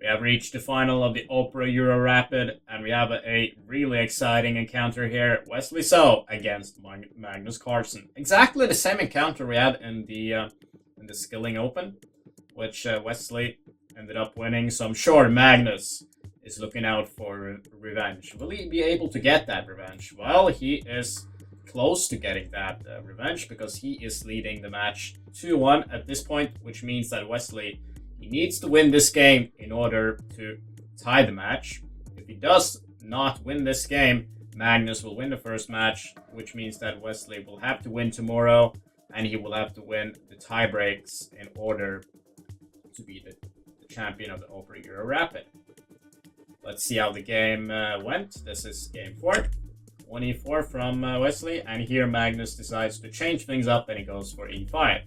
We have reached the final of the Opera Euro Rapid, and we have a really exciting encounter here. Wesley So against Magnus Carlsen. Exactly the same encounter we had in the Skilling Open, which Wesley ended up winning. So I'm sure Magnus is looking out for revenge. Will he be able to get that revenge? Well, he is close to getting that revenge because he is leading the match 2-1 at this point, which means that Wesley, he needs to win this game in order to tie the match. If he does not win this game, Magnus will win the first match, which means that Wesley will have to win tomorrow, and he will have to win the tie breaks in order to be the champion of the Opera Euro Rapid. Let's see how the game went. This is game 4. 1e4 from Wesley, and here Magnus decides to change things up and he goes for e5.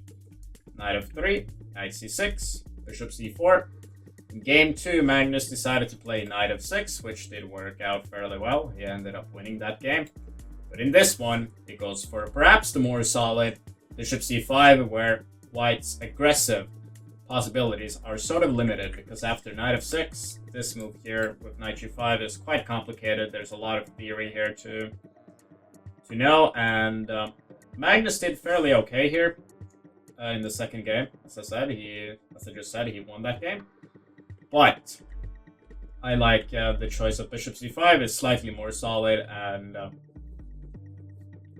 Knight f3, knight c6, bishop c4. In game 2, Magnus decided to play knight f6, which did work out fairly well. He ended up winning that game. But in this one, it goes for perhaps the more solid bishop c5, where white's aggressive possibilities are sort of limited, because after knight f6, this move here with knight g5 is quite complicated. There's a lot of theory here to know, and Magnus did fairly okay here in the second game. As I just said, he won that game. But I like the choice of bishop c5 is slightly more solid, and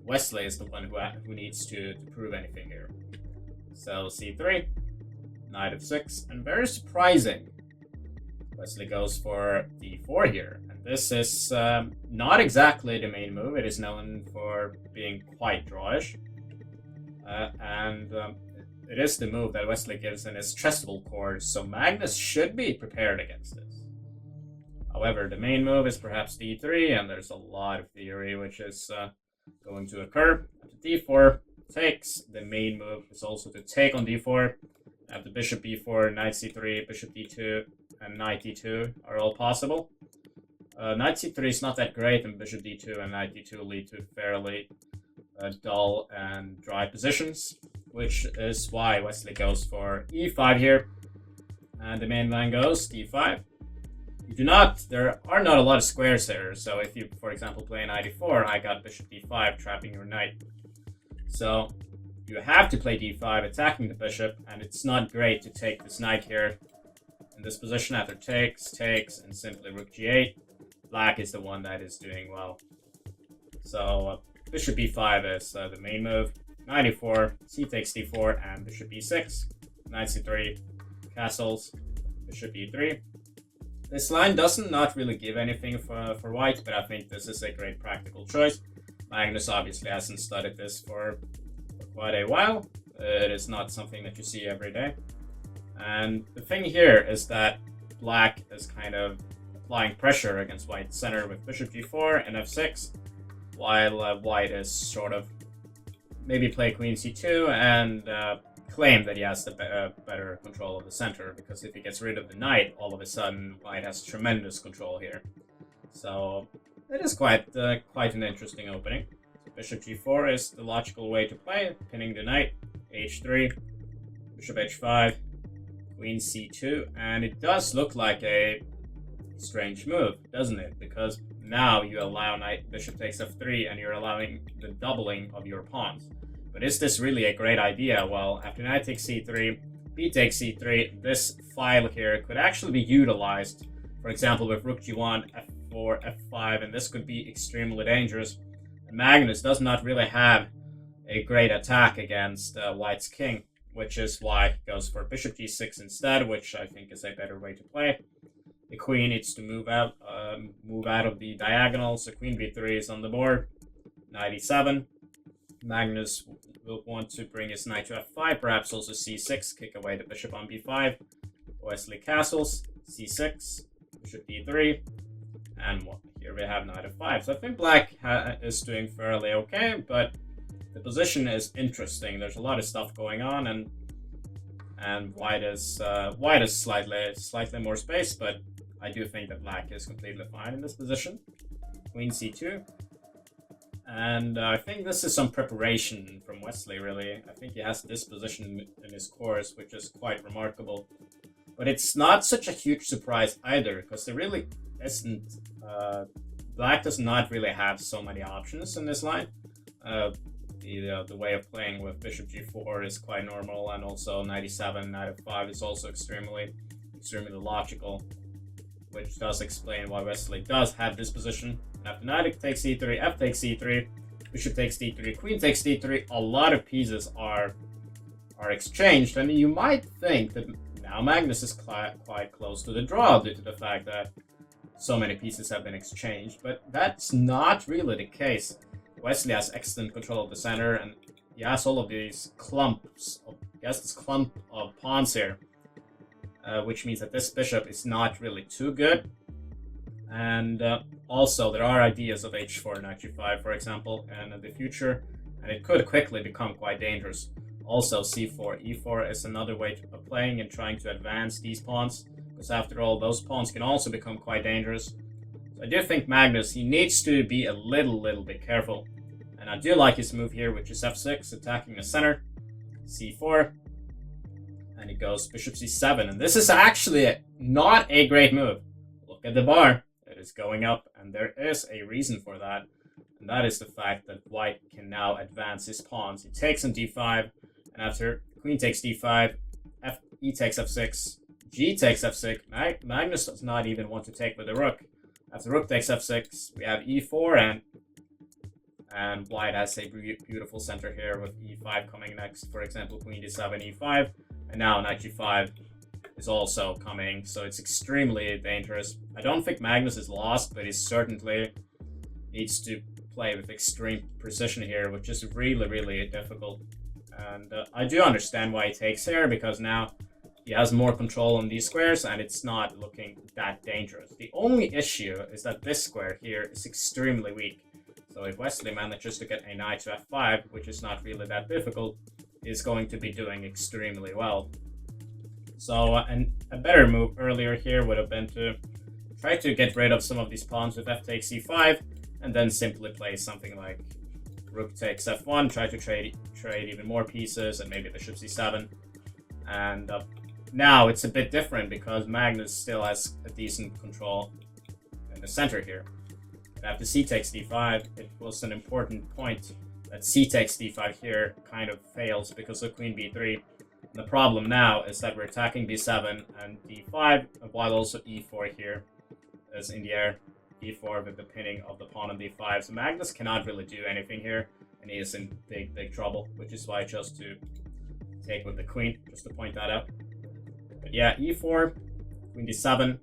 Wesley is the one who needs to prove anything here. So c3, knight f6, and very surprising, Wesley goes for d4 here. And this is not exactly the main move. It is known for being quite drawish. It is the move that Wesley gives in his chessable course, so Magnus should be prepared against this. However, the main move is perhaps d3, and there's a lot of theory which is going to occur. After d4 takes, the main move is also to take on d4. After bishop b4, knight c3, bishop d2, and knight d2 are all possible. Knight c3 is not that great, and bishop d2 and knight d2 lead to fairly dull and dry positions, which is why Wesley goes for e5 here. And the main line goes d5. There are not a lot of squares here, so if you, for example, play knight e4, I got bishop d5, trapping your knight. So you have to play d5, attacking the bishop, and it's not great to take this knight here in this position after takes, and simply rook g8. Black is the one that is doing well. So bishop b5 is the main move. Knight e4, c takes d4, and bishop e6. Knight c3, castles, bishop e3. This line doesn't not really give anything for white, but I think this is a great practical choice. Magnus obviously hasn't studied this for quite a while. It is not something that you see every day. And the thing here is that black is kind of applying pressure against white's center with bishop g4 and f6, while white is sort of maybe play queen c2 and claim that he has the better control of the center, because if he gets rid of the knight, all of a sudden white has tremendous control here. So it is quite an interesting opening. Bishop g4 is the logical way to play, pinning the knight. h3, bishop h5, queen c2, and it does look like a strange move, doesn't it? Because now you allow knight bishop takes f3, and you're allowing the doubling of your pawns. But is this really a great idea? Well, after knight takes c3, b takes c3, this file here could actually be utilized, for example, with rook g1, f4, f5, and this could be extremely dangerous. Magnus does not really have a great attack against white's king, which is why he goes for bishop g6 instead, which I think is a better way to play. The queen needs to move out of the diagonal, so queen b3 is on the board. Knight e7. Magnus will want to bring his knight to f5, perhaps also c6, kick away the bishop on b5. Wesley castles, c6, bishop d3, and here we have knight f5. So I think black is doing fairly okay, but the position is interesting. There's a lot of stuff going on, and white is slightly more space, but I do think that black is completely fine in this position. Queen c2. And I think this is some preparation from Wesley, really. I think he has this position in his course, which is quite remarkable. But it's not such a huge surprise either, because there really isn't. Black does not really have so many options in this line. The way of playing with bishop g4 is quite normal, and also 97, knight f5 is also extremely logical, which does explain why Wesley does have this position. After knight takes e3, f takes e3, bishop takes d3, queen takes d3, a lot of pieces are exchanged, and you might think that now Magnus is quite close to the draw due to the fact that so many pieces have been exchanged, but that's not really the case. Wesley has excellent control of the center, and he has all of these clumps of, this clump of pawns here, which means that this bishop is not really too good. And also, there are ideas of h4 and h5, for example, and in the future, and it could quickly become quite dangerous. Also, c4, e4 is another way of playing and trying to advance these pawns, because after all, those pawns can also become quite dangerous. So I do think Magnus, he needs to be a little bit careful. And I do like his move here, which is f6, attacking the center, c4, and it goes bishop c7. And this is actually not a great move. Look at the bar. It is going up, and there is a reason for that. And that is the fact that white can now advance his pawns. He takes on d5, and after queen takes d5, e takes f6, g takes f6. Magnus does not even want to take with the rook. After rook takes f6, we have e4, and white has a beautiful center here with e5 coming next. For example, queen d7, e5, and now knight g5 is also coming, so it's extremely dangerous. I don't think Magnus is lost, but he certainly needs to play with extreme precision here, which is really difficult. And I do understand why he takes here, because now he has more control on these squares, and it's not looking that dangerous. The only issue is that this square here is extremely weak. So if Wesley manages to get a knight to f5, which is not really that difficult, is going to be doing extremely well. So and a better move earlier here would have been to try to get rid of some of these pawns with f takes e5, and then simply play something like rook takes f1, try to trade even more pieces, and maybe bishop c7. And now it's a bit different, because Magnus still has a decent control in the center here. And after c takes d5, it was an important point that c takes d5 here kind of fails because of queen b3. And the problem now is that we're attacking b7 and d5, while also e4 here is in the air. e4 with the pinning of the pawn on d5. So Magnus cannot really do anything here, and he is in big trouble, which is why I chose to take with the queen, just to point that out. But yeah, e4, queen d7,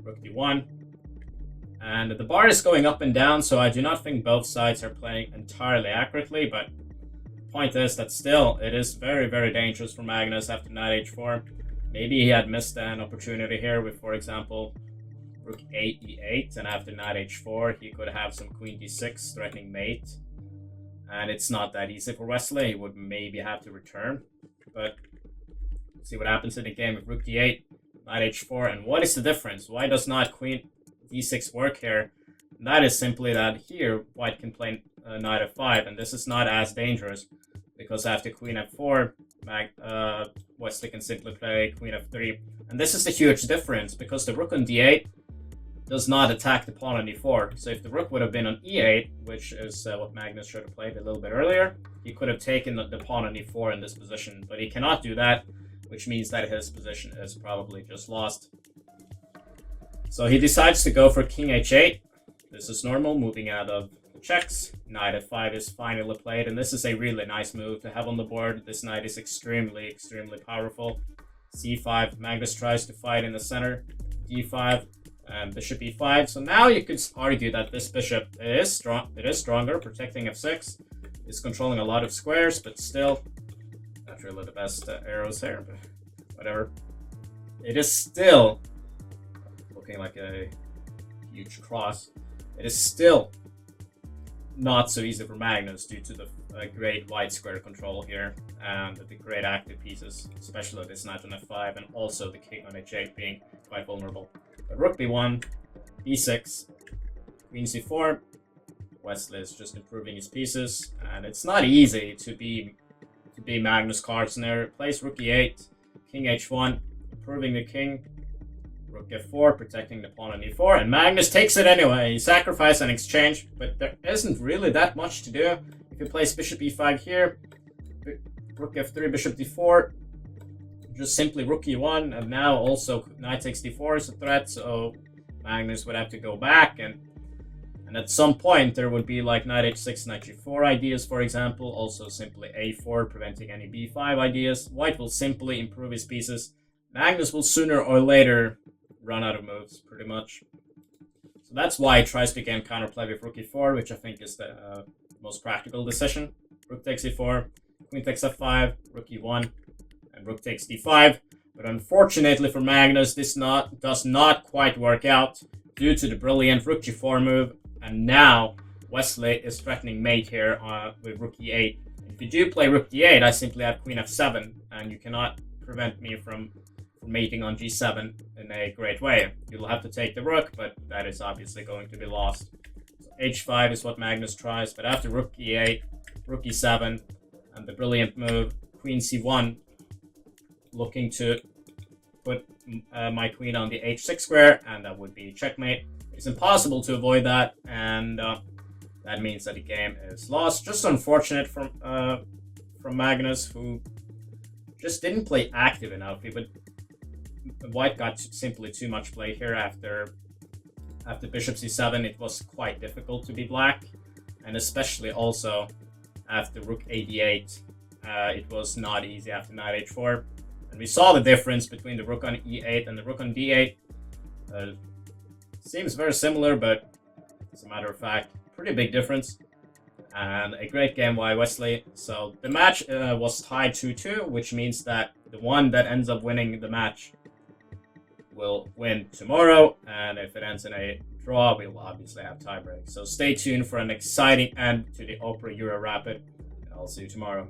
rook d1, and the bar is going up and down, so I do not think both sides are playing entirely accurately, but the point is that still it is very dangerous for Magnus after knight h4. Maybe he had missed an opportunity here with, for example, rook 8 e8, and after knight h4 he could have some queen d6 threatening mate, and it's not that easy for Wesley. He would maybe have to return, but let's see what happens in the game with rook d8, knight h4. And what is the difference? Why does not queen d6 work here? And that is simply that here white can play knight f5, and this is not as dangerous, because after queen f4 Wesley can simply play queen f3, and this is the huge difference, because the rook on d8 does not attack the pawn on e4. So if the rook would have been on e8, which is what Magnus should have played a little bit earlier, he could have taken the pawn on e4 in this position, but he cannot do that, which means that his position is probably just lost. So he decides to go for king h8. This is normal, moving out of checks. Knight f5 is finally played, and this is a really nice move to have on the board. This knight is extremely powerful. c5, Magnus tries to fight in the center. d5, and bishop e5. So now you could argue that this bishop is strong. It is stronger, protecting f6. It's controlling a lot of squares, but still not really the best arrows here. But whatever. It is still looking like a huge cross. It is still not so easy for Magnus due to the great white square control here and the great active pieces, especially this knight on f5, and also the king on h8 being quite vulnerable. But rook b1, b6, queen c4. Wesley is just improving his pieces, and it's not easy to be Magnus Carlsen there. Plays rook e8, king h1, improving the king. Rook f4, protecting the pawn on e4, and Magnus takes it anyway. He sacrificed an exchange, but there isn't really that much to do. If he plays bishop e5 here, rook f3, bishop d4, just simply rook e1, and now also knight takes d4 is a threat, so Magnus would have to go back, and at some point there would be like knight h6, knight g4 ideas, for example, also simply a4, preventing any b5 ideas. White will simply improve his pieces. Magnus will sooner or later run out of moves, pretty much. So that's why he tries to again counterplay with rook e4, which I think is the most practical decision. Rook takes e4, queen takes f5, rook e1, and rook takes d5. But unfortunately for Magnus, this does not quite work out due to the brilliant rook g4 move. And now Wesley is threatening mate here with rook e8. If you do play rook d8, I simply have queen f7, and you cannot prevent me from mating on g7 in a great way. You'll have to take the rook, but that is obviously going to be lost. So h5 is what Magnus tries, but after rook e8, rook e7, and the brilliant move, queen c1, looking to put my queen on the h6 square, and that would be checkmate. It's impossible to avoid that, and that means that the game is lost. Just unfortunate from Magnus, who just didn't play active enough. But White got simply too much play here after bishop c7. It was quite difficult to be black, and especially also after rook ad8, it was not easy after knight h4. And we saw the difference between the rook on e8 and the rook on d8. Seems very similar, but as a matter of fact, pretty big difference. And a great game by Wesley. So the match was tied 2-2, which means that the one that ends up winning the match will win tomorrow. And if it ends in a draw, we'll obviously have tiebreak. So stay tuned for an exciting end to the Opera Euro Rapid. And I'll see you tomorrow.